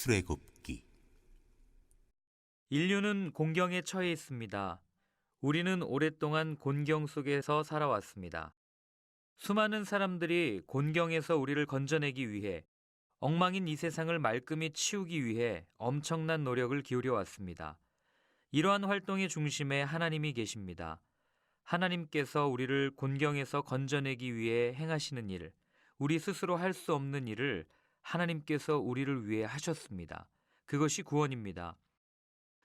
출애굽기. 인류는 곤경에 처해 있습니다. 우리는 오랫동안 곤경 속에서 살아왔습니다. 수많은 사람들이 곤경에서 우리를 건져내기 위해, 엉망인 이 세상을 말끔히 치우기 위해 엄청난 노력을 기울여 왔습니다. 이러한 활동의 중심에 하나님이 계십니다. 하나님께서 우리를 곤경에서 건져내기 위해 행하시는 일, 우리 스스로 할 수 없는 일을 하나님께서 우리를 위해 하셨습니다. 그것이 구원입니다.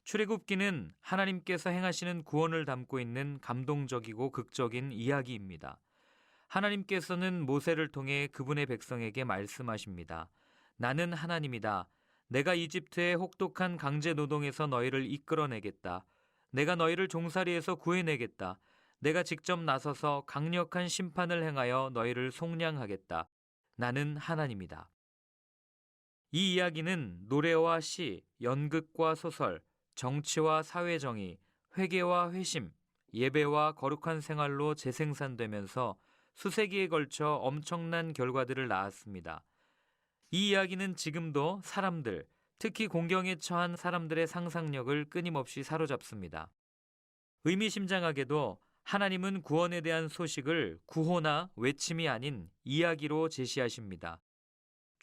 출애굽기는 하나님께서 행하시는 구원을 담고 있는 감동적이고 극적인 이야기입니다. 하나님께서는 모세를 통해 그분의 백성에게 말씀하십니다. 나는 하나님이다. 내가 이집트의 혹독한 강제 노동에서 너희를 이끌어내겠다. 내가 너희를 종살이에서 구해내겠다. 내가 직접 나서서 강력한 심판을 행하여 너희를 속량하겠다. 나는 하나님이다. 이 이야기는 노래와 시, 연극과 소설, 정치와 사회정의, 회개와 회심, 예배와 거룩한 생활로 재생산되면서 수세기에 걸쳐 엄청난 결과들을 낳았습니다. 이 이야기는 지금도 사람들, 특히 곤경에 처한 사람들의 상상력을 끊임없이 사로잡습니다. 의미심장하게도 하나님은 구원에 대한 소식을 구호나 외침이 아닌 이야기로 제시하십니다.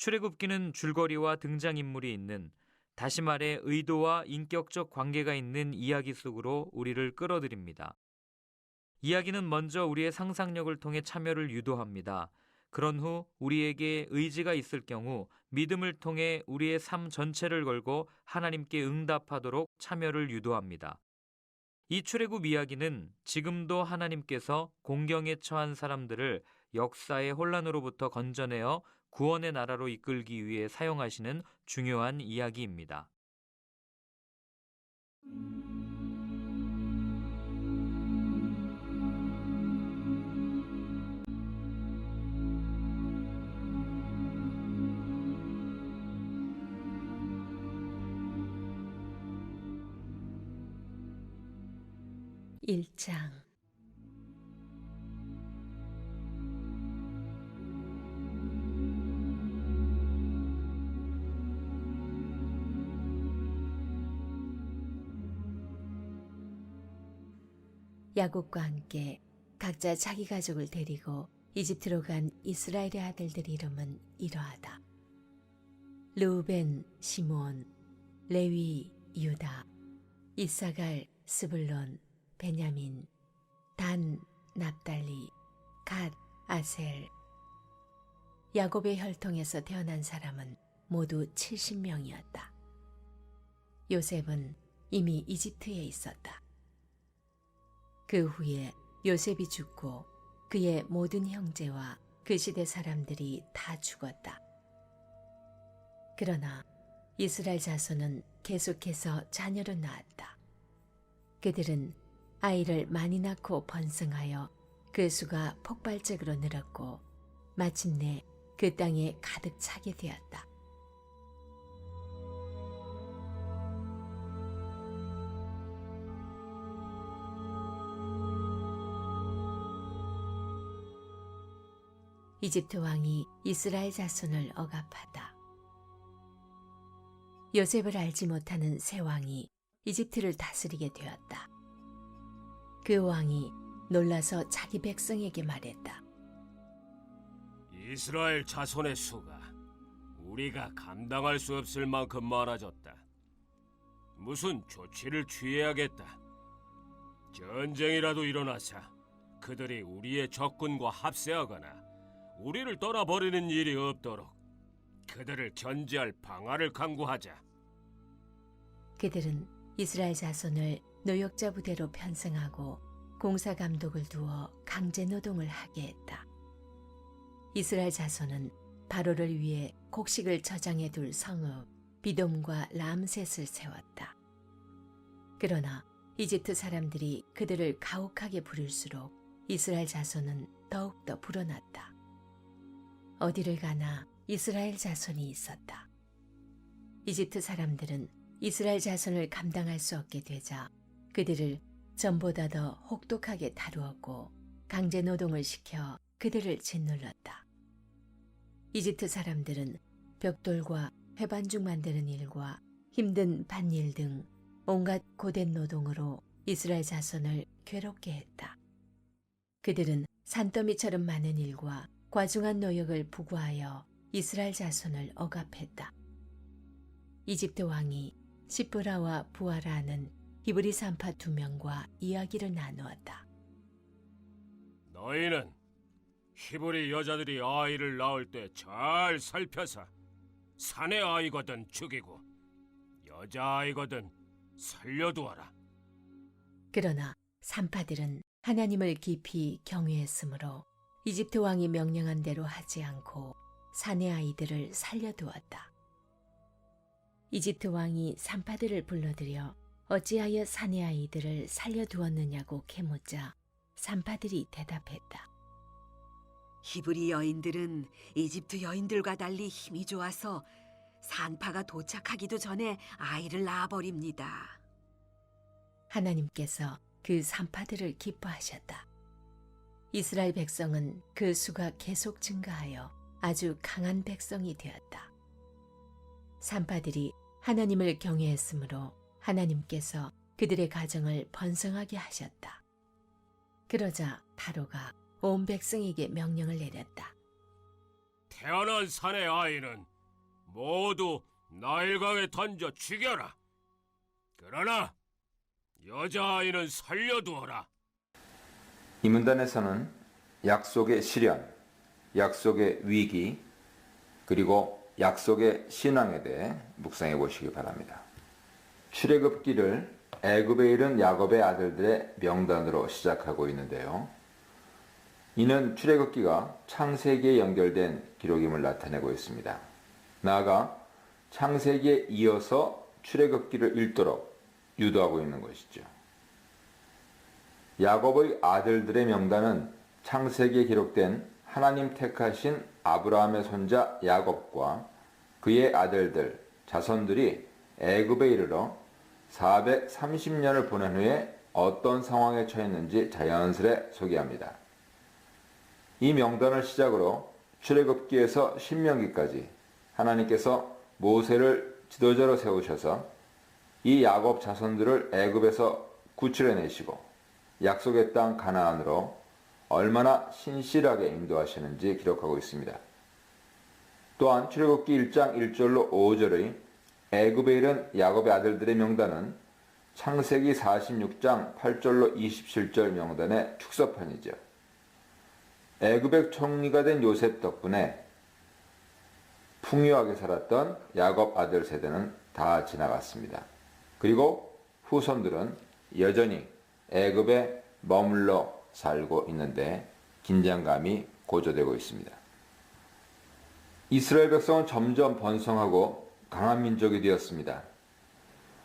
출애굽기는 줄거리와 등장인물이 있는, 다시 말해 의도와 인격적 관계가 있는 이야기 속으로 우리를 끌어들입니다. 이야기는 먼저 우리의 상상력을 통해 참여를 유도합니다. 그런 후 우리에게 의지가 있을 경우 믿음을 통해 우리의 삶 전체를 걸고 하나님께 응답하도록 참여를 유도합니다. 이 출애굽 이야기는 지금도 하나님께서 곤경에 처한 사람들을 역사의 혼란으로부터 건져내어 구원의 나라로 이끌기 위해 사용하시는 중요한 이야기입니다. 일장 야곱과 함께 각자 자기 가족을 데리고 이집트로 간 이스라엘의 아들들 이름은 이러하다. 르우벤, 시므온, 레위, 유다, 이사갈, 스불론, 베냐민, 단, 납달리, 갓, 아셀. 야곱의 혈통에서 태어난 사람은 모두 70명이었다. 요셉은 이미 이집트에 있었다. 그 후에 요셉이 죽고 그의 모든 형제와 그 시대 사람들이 다 죽었다. 그러나 이스라엘 자손은 계속해서 자녀를 낳았다. 그들은 아이를 많이 낳고 번성하여 그 수가 폭발적으로 늘었고 마침내 그 땅에 가득 차게 되었다. 이집트 왕이 이스라엘 자손을 억압하다. 요셉을 알지 못하는 새 왕이 이집트를 다스리게 되었다. 그 왕이 놀라서 자기 백성에게 말했다. 이스라엘 자손의 수가 우리가 감당할 수 없을 만큼 많아졌다. 무슨 조치를 취해야겠다. 전쟁이라도 일어나서 그들이 우리의 적군과 합세하거나 우리를 떠나버리는 일이 없도록 그들을 견제할 방안을 강구하자. 그들은 이스라엘 자손을 노역자 부대로 편성하고 공사 감독을 두어 강제 노동을 하게 했다. 이스라엘 자손은 바로를 위해 곡식을 저장해 둘 성읍 비돔과 람셋을 세웠다. 그러나 이집트 사람들이 그들을 가혹하게 부릴수록 이스라엘 자손은 더욱더 불어났다. 어디를 가나 이스라엘 자손이 있었다. 이집트 사람들은 이스라엘 자손을 감당할 수 없게 되자 그들을 전보다 더 혹독하게 다루었고 강제 노동을 시켜 그들을 짓눌렀다. 이집트 사람들은 벽돌과 회반죽 만드는 일과 힘든 밭일 등 온갖 고된 노동으로 이스라엘 자손을 괴롭게 했다. 그들은 산더미처럼 많은 일과 과중한 노역을 부과하여 이스라엘 자손을 억압했다. 이집트 왕이 시프라와 부아라는 히브리 산파 2명과 이야기를 나누었다. 너희는 히브리 여자들이 아이를 낳을 때 잘 살펴서 사내 아이거든 죽이고 여자아이거든 살려두어라. 그러나 산파들은 하나님을 깊이 경외했으므로 이집트 왕이 명령한 대로 하지 않고 사내 아이들을 살려두었다. 이집트 왕이 산파들을 불러들여 어찌하여 사내 아이들을 살려두었느냐고 캐묻자 산파들이 대답했다. 히브리 여인들은 이집트 여인들과 달리 힘이 좋아서 산파가 도착하기도 전에 아이를 낳아버립니다. 하나님께서 그 산파들을 기뻐하셨다. 이스라엘 백성은 그 수가 계속 증가하여 아주 강한 백성이 되었다. 산파들이 하나님을 경외했으므로 하나님께서 그들의 가정을 번성하게 하셨다. 그러자 바로가 온 백성에게 명령을 내렸다. 태어난 사내 아이는 모두 나일강에 던져 죽여라. 그러나 여자아이는 살려두어라. 이 문단에서는 약속의 실현, 약속의 위기, 그리고 약속의 신앙에 대해 묵상해 보시기 바랍니다. 출애굽기를 애굽에 이른 야곱의 아들들의 명단으로 시작하고 있는데요. 이는 출애굽기가 창세기에 연결된 기록임을 나타내고 있습니다. 나아가 창세기에 이어서 출애굽기를 읽도록 유도하고 있는 것이죠. 야곱의 아들들의 명단은 창세기에 기록된 하나님 택하신 아브라함의 손자 야곱과 그의 아들들, 자손들이 애굽에 이르러 430년을 보낸 후에 어떤 상황에 처했는지 자연스레 소개합니다. 이 명단을 시작으로 출애굽기에서 신명기까지 하나님께서 모세를 지도자로 세우셔서 이 야곱 자손들을 애굽에서 구출해내시고 약속의 땅 가나안으로 얼마나 신실하게 인도하시는지 기록하고 있습니다. 또한 출애굽기 1장 1절로 5절의 애굽에 이른 야곱의 아들들의 명단은 창세기 46장 8절로 27절 명단의 축소판이죠. 애굽의 총리가 된 요셉 덕분에 풍요하게 살았던 야곱 아들 세대는 다 지나갔습니다. 그리고 후손들은 여전히 애굽에 머물러 살고 있는데 긴장감이 고조되고 있습니다. 이스라엘 백성은 점점 번성하고 강한 민족이 되었습니다.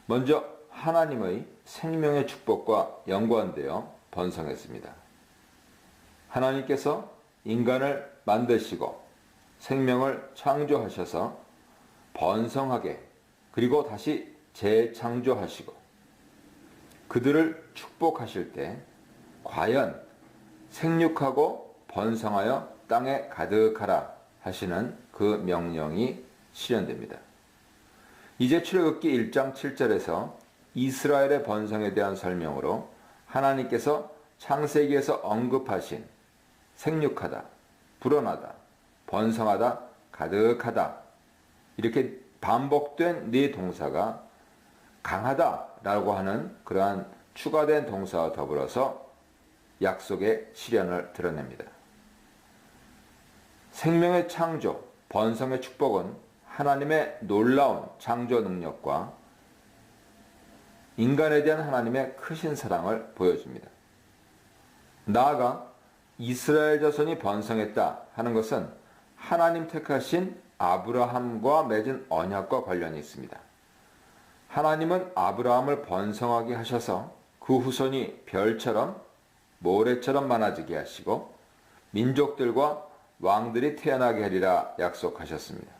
먼저 하나님의 생명의 축복과 연관되어 번성했습니다. 하나님께서 인간을 만드시고 생명을 창조하셔서 번성하게 그리고 다시 재창조하시고 그들을 축복하실 때 과연 생육하고 번성하여 땅에 가득하라 하시는 그 명령이 실현됩니다. 이제 출애굽기 1장 7절에서 이스라엘의 번성에 대한 설명으로 하나님께서 창세기에서 언급하신 생육하다, 불어나다, 번성하다, 가득하다 이렇게 반복된 네 동사가 강하다라고 하는 그러한 추가된 동사와 더불어서 약속의 실현을 드러냅니다. 생명의 창조, 번성의 축복은 하나님의 놀라운 창조 능력과 인간에 대한 하나님의 크신 사랑을 보여줍니다. 나아가 이스라엘 자손이 번성했다 하는 것은 하나님 택하신 아브라함과 맺은 언약과 관련이 있습니다. 하나님은 아브라함을 번성하게 하셔서 그 후손이 별처럼 모래처럼 많아지게 하시고 민족들과 왕들이 태어나게 하리라 약속하셨습니다.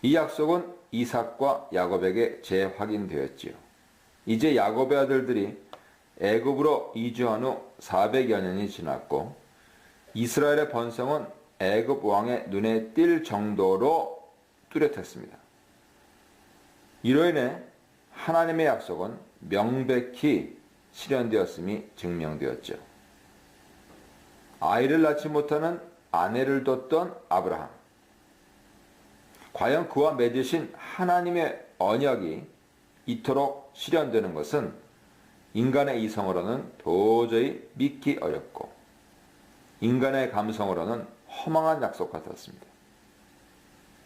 이 약속은 이삭과 야곱에게 재확인되었지요. 이제 야곱의 아들들이 애굽으로 이주한 후 400여 년이 지났고 이스라엘의 번성은 애굽 왕의 눈에 띌 정도로 뚜렷했습니다. 이로 인해 하나님의 약속은 명백히 실현되었음이 증명되었죠. 아이를 낳지 못하는 아내를 뒀던 아브라함. 과연 그와 맺으신 하나님의 언약이 이토록 실현되는 것은 인간의 이성으로는 도저히 믿기 어렵고 인간의 감성으로는 허망한 약속 같았습니다.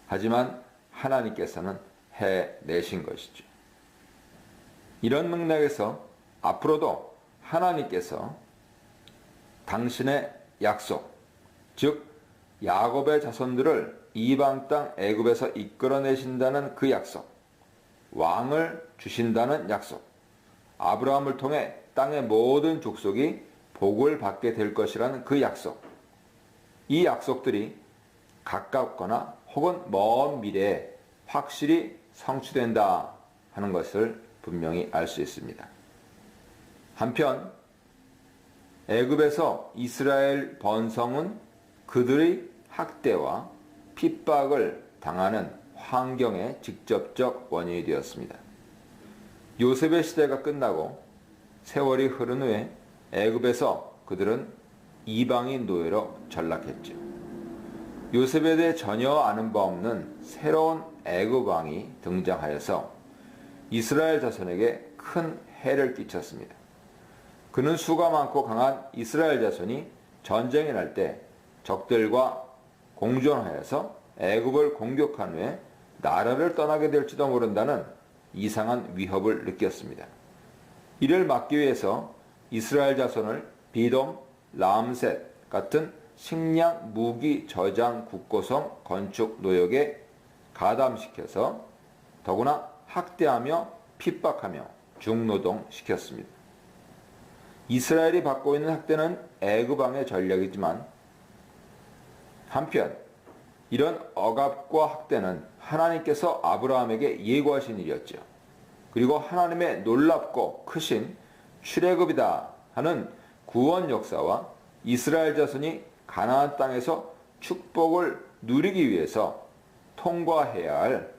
하지만 하나님께서는 해내신 것이죠. 이런 맥락에서 앞으로도 하나님께서 당신의 약속, 즉 야곱의 자손들을 이방 땅 애굽에서 이끌어내신다는 그 약속, 왕을 주신다는 약속, 아브라함을 통해 땅의 모든 족속이 복을 받게 될 것이라는 그 약속, 이 약속들이 가깝거나 혹은 먼 미래에 확실히 성취된다 하는 것을 분명히 알 수 있습니다. 한편 애굽에서 이스라엘 번성은 그들의 학대와 핍박을 당하는 환경의 직접적 원인이 되었습니다. 요셉의 시대가 끝나고 세월이 흐른 후에 애굽에서 그들은 이방인 노예로 전락했죠. 요셉에 대해 전혀 아는 바 없는 새로운 애굽 왕이 등장하여서 이스라엘 자손에게 큰 해를 끼쳤습니다. 그는 수가 많고 강한 이스라엘 자손이 전쟁이 날 때 적들과 공존하여서 애굽을 공격한 후에 나라를 떠나게 될지도 모른다는 이상한 위협을 느꼈습니다. 이를 막기 위해서 이스라엘 자손을 비돔, 람셋 같은 식량, 무기, 저장, 국고성, 건축 노역에 가담시켜서 더구나 학대하며 핍박하며 중노동시켰습니다. 이스라엘이 받고 있는 학대는 애굽 왕의 전략이지만 한편 이런 억압과 학대는 하나님께서 아브라함에게 예고하신 일이었죠. 그리고 하나님의 놀랍고 크신 출애굽이다 하는 구원 역사와 이스라엘 자손이 가나안 땅에서 축복을 누리기 위해서 통과해야 할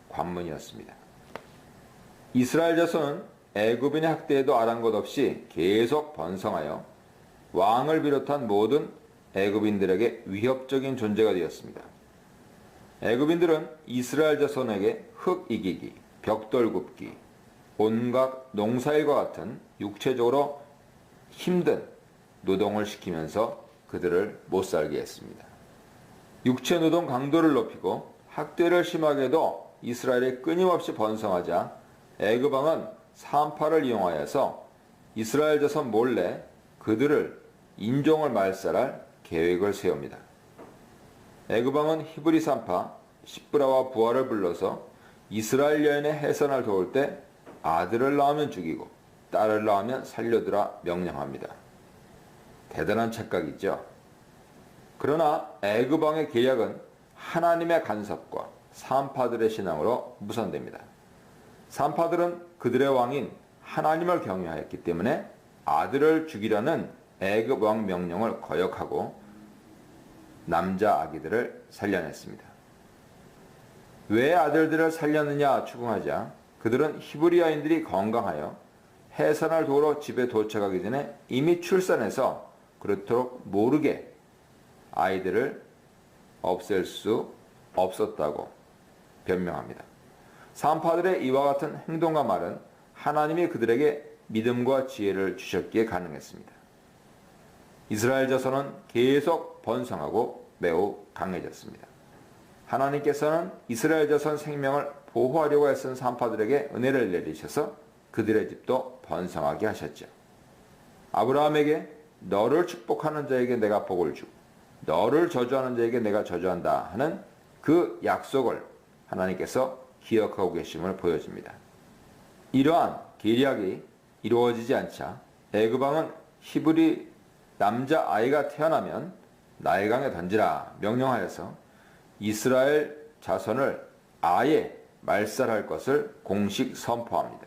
관문이었습니다. 이스라엘 자손은 애굽인의 학대에도 아란 것 없이 계속 번성하여 왕을 비롯한 모든 애굽인들에게 위협적인 존재가 되었습니다. 애굽인들은 이스라엘 자손에게 흙 이기기, 벽돌 굽기, 온갖 농사일과 같은 육체적으로 힘든 노동을 시키면서 그들을 못살게 했습니다. 육체 노동 강도를 높이고 학대를 심하게 해도 이스라엘이 끊임없이 번성하자 애굽 왕은 산파를 이용하여서 이스라엘 자손 몰래 그들을 인종을 말살할 계획을 세웁니다. 애굽 왕은 히브리 산파 시브라와 부하를 불러서 이스라엘 여인의 해산을 도울 때 아들을 낳으면 죽이고 딸을 낳으면 살려두라 명령합니다. 대단한 착각이죠. 그러나 애굽 왕의 계략은 하나님의 간섭과 산파들의 신앙으로 무산됩니다. 산파들은 그들의 왕인 하나님을 경외하였기 때문에 아들을 죽이라는 애굽 왕 명령을 거역하고 남자 아기들을 살려냈습니다. 왜 아들들을 살렸느냐 추궁하자 그들은 히브리아인들이 건강하여 해산을 도우러 집에 도착하기 전에 이미 출산해서 그렇도록 모르게 아이들을 없앨 수 없었다고 변명합니다. 산파들의 이와 같은 행동과 말은 하나님이 그들에게 믿음과 지혜를 주셨기에 가능했습니다. 이스라엘 자손은 계속 번성하고 매우 강해졌습니다. 하나님께서는 이스라엘 자손 생명을 보호하려고 애쓴 산파들에게 은혜를 내리셔서 그들의 집도 번성하게 하셨죠. 아브라함에게 너를 축복하는 자에게 내가 복을 주고 너를 저주하는 자에게 내가 저주한다 하는 그 약속을 하나님께서 기억하고 계심을 보여줍니다. 이러한 계략이 이루어지지 않자 애굽 왕은 히브리 남자 아이가 태어나면 나일강에 던지라 명령하여서 이스라엘 자손을 아예 말살할 것을 공식 선포합니다.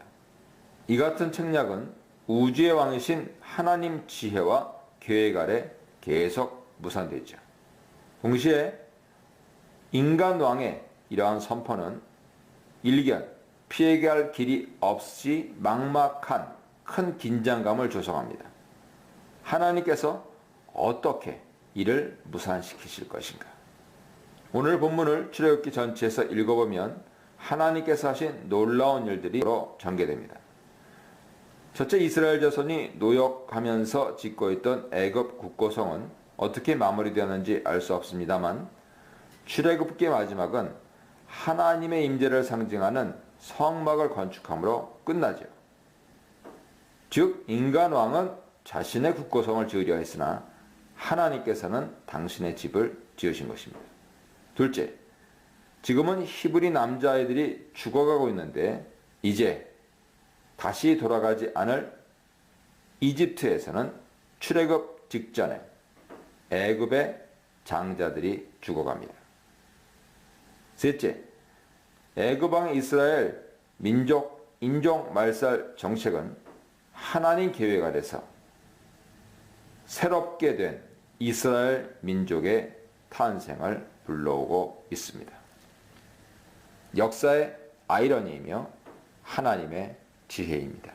이 같은 책략은 우주의 왕이신 하나님 지혜와 계획 아래 계속 무산되죠. 동시에 인간 왕의 이러한 선포는 일견 피해야 할 길이 없이 막막한 큰 긴장감을 조성합니다. 하나님께서 어떻게 이를 무산시키실 것인가? 오늘 본문을 출애굽기 전체에서 읽어보면 하나님께서 하신 놀라운 일들이 전개됩니다. 첫째, 이스라엘 자손이 노역하면서 짓고 있던 애굽 국고성은 어떻게 마무리되었는지 알 수 없습니다만 출애굽기의 마지막은 하나님의 임재를 상징하는 성막을 건축함으로 끝나죠. 즉 인간 왕은 자신의 국고성을 지으려 했으나 하나님께서는 당신의 집을 지으신 것입니다. 둘째, 지금은 히브리 남자아이들이 죽어가고 있는데 이제 다시 돌아가지 않을 이집트에서는 출애굽 직전에 애굽의 장자들이 죽어갑니다. 셋째, 애굽 왕 이스라엘 민족 인종 말살 정책은 하나님 계획 아래서 새롭게 된 이스라엘 민족의 탄생을 불러오고 있습니다. 역사의 아이러니이며 하나님의 지혜입니다.